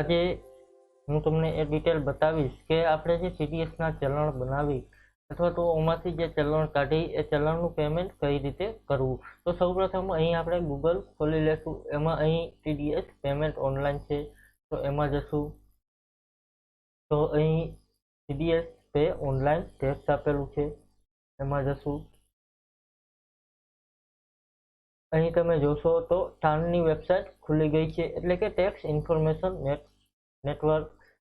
આજે હું તમને એ ડિટેલ બતાવીશ કે આપણે જે ટીડીએસના ચલણ બનાવી અથવા તો એમાંથી જે ચલણ કાઢી એ ચલણનું પેમેન્ટ કઈ રીતે કરવું. તો સૌપ્રથમ અહીં આપણે ગૂગલ ખોલી લેશું. એમાં અહીં ટીડીએસ પેમેન્ટ ઓનલાઈન છે, તો એમાં જશું. તો અહીં ટીડીએસ પે ઓનલાઈન ટેક્સ આપેલું છે, એમાં જશું. અહીં તમે જોશો તો ટાણની વેબસાઇટ ખુલી ગઈ છે, એટલે કે ટેક્સ ઇન્ફોર્મેશન નેટવર્ક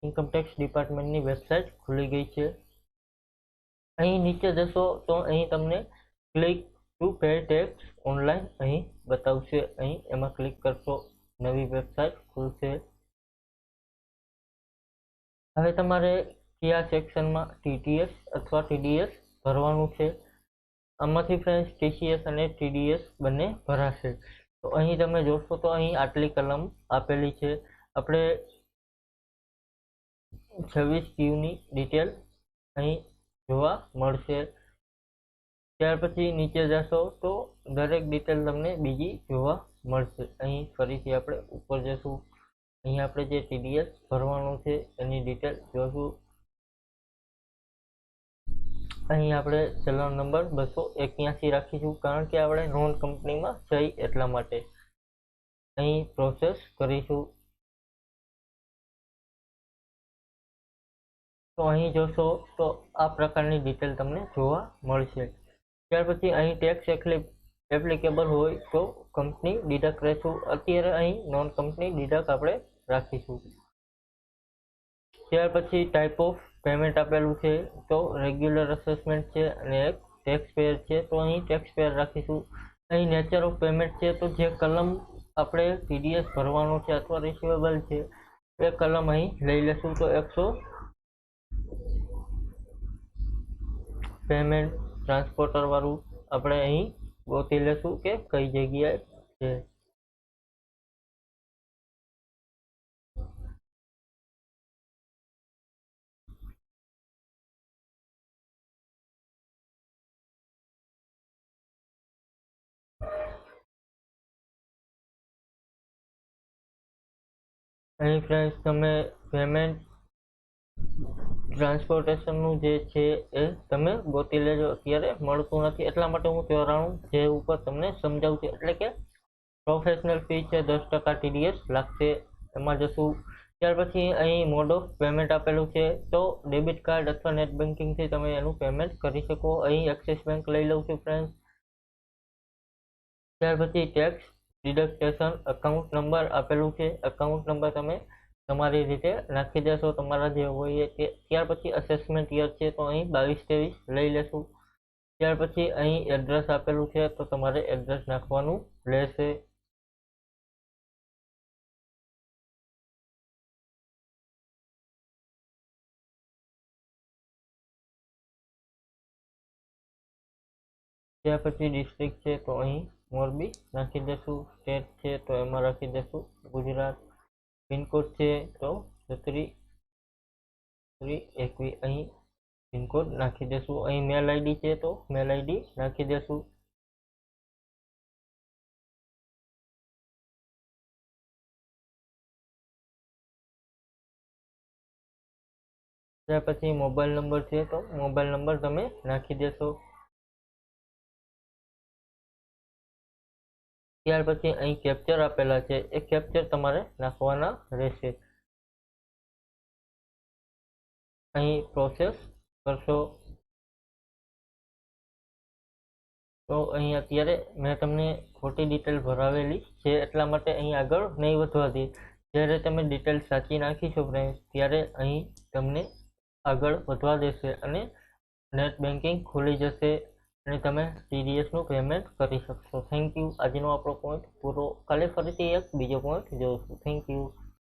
ઇન્કમટેક્સ ડિપાર્ટમેન્ટની વેબસાઇટ ખુલી ગઈ છે. અહીં નીચે જશો તો અહીં તમને click to pay tax online અહીં બતાવશે. અહીં એમાં ક્લિક કરશો, નવી વેબસાઇટ ખુલશે. હવે તમારે કયા સેક્શનમાં ટીટીએસ અથવા ટીડીએસ ભરવાનું છે. આમાંથી ફ્રેન્ડ્સ ટીસીએસ અને ટીડીએસ બંને ભરાશે. તો અહીં તમે જોશો તો અહીં આટલી કલમ આપેલી છે. આપણે 26Qની ડિટેલ અહીં જોવા મળશે. ત્યાર પછી નીચે જશો તો દરેક ડિટેલ તમને બીજી જોવા મળશે. અહીં ફરીથી આપણે ઉપર જશું. અહીં આપણે જે ટીડીએસ ભરવાનું છે એની ડિટેલ જોશું. અહીં આપણે ચલણ નંબર 281 રાખીશું, કારણ કે આપણે નોન કંપનીમાં જઈ એટલા માટે. અહીં પ્રોસેસ કરીશું. તો અહીં જોશો તો આ પ્રકારની ડિટેલ તમને જોવા મળશે. ત્યાર પછી અહીં ટેક્સ એપ્લિકેબલ હોય તો કંપની ડિડક્ટ રહેશું. અત્યારે અહીં નોન કંપની ડિડક્ટ આપણે રાખીશું. ત્યાર પછી ટાઈપ ઓફ પેમેન્ટ આપેલું છે, તો રેગ્યુલર અસેસમેન્ટ છે અને એક ટેક્સ પેયર છે, તો અહીં ટેક્સ પેયર રાખીશું. અહીં નેચર ઓફ પેમેન્ટ છે, તો જે કલમ આપણે ટીડીએસ ભરવાનો છે અથવા રિસીવેબલ છે એ કલમ અહીં લઈ લેશું. તો 100 પેમેન્ટ ટ્રાન્સપોર્ટર વાળું આપણે અહીં ગોતી લેશું કે કઈ જગ્યાએ છે. અહીં ફ્રેન્ડ્સ તમે પેમેન્ટ ટ્રાન્સપોર્ટેશનનું જે છે એ તમે ગોતી લેજો. અત્યારે મળતું નથી એટલા માટે હું 94 જે ઉપર તમને સમજાવું છું. એટલે કે પ્રોફેશનલ ફી છે 10% ટીડીએસ લાગશે, એમાં જશું. ત્યાર પછી અહીં મોડ ઓફ પેમેન્ટ આપેલું છે, તો ડેબિટ કાર્ડ અથવા નેટ બેન્કિંગથી તમે એનું પેમેન્ટ કરી શકો. અહીં એક્સિસ બેંક લઈ લઉં છું ફ્રેન્ડ્સ. ત્યાર પછી ટેક્સ ડિડક્ટેશન અકાઉન્ટ નંબર આપેલું છે. અકાઉન્ટ નંબર તમે તમારી રીતે નાખી દેશો, તમારા જે હોય એ. ત્યાર પછી અસેસમેન્ટ યર છે, તો અહીં 22-23 લઈ લેશું. ત્યાર પછી અહીં એડ્રેસ આપેલું છે, તો તમારે એડ્રેસ નાખવાનું રહેશે. ત્યાર પછી ડિસ્ટ્રિક્ટ છે, તો અહીં મોરબી નાખી દેશું. સ્ટેટ છે તો એમાં રાખી દેશું ગુજરાત. પિનકોડ છે તો 3321 અહીં પિનકોડ નાખી દેશું. અહીં મેલ આઈડી છે તો મેલ આઈડી નાખી દેશું. ત્યાર પછી મોબાઈલ નંબર છે, તો મોબાઈલ નંબર તમે નાખી દેશો. ત્યાર પછી અહીં કેપ્ચર આપેલા છે, એ કેપ્ચર તમારે નાખવાના રહેશે. અહીં પ્રોસેસ કરશો. તો અહીં અત્યારે મેં તમને ખોટી ડિટેલ ભરાવેલી છે એટલા માટે અહીં આગળ નહીં વધવા દે. જ્યારે તમે ડિટેલ સાચી નાખીશો ફ્રેન્ડ્સ, ત્યારે અહીં તમને આગળ વધવા દેશે અને નેટ બેન્કિંગ ખુલી જશે અને તમે ટીડીએસનું પેમેન્ટ કરી શકશો. Thank you. આજનો આપણો પોઈન્ટ પૂરો. કાલે ફરીથી એક બીજો પોઈન્ટ જોઈશું. Thank you.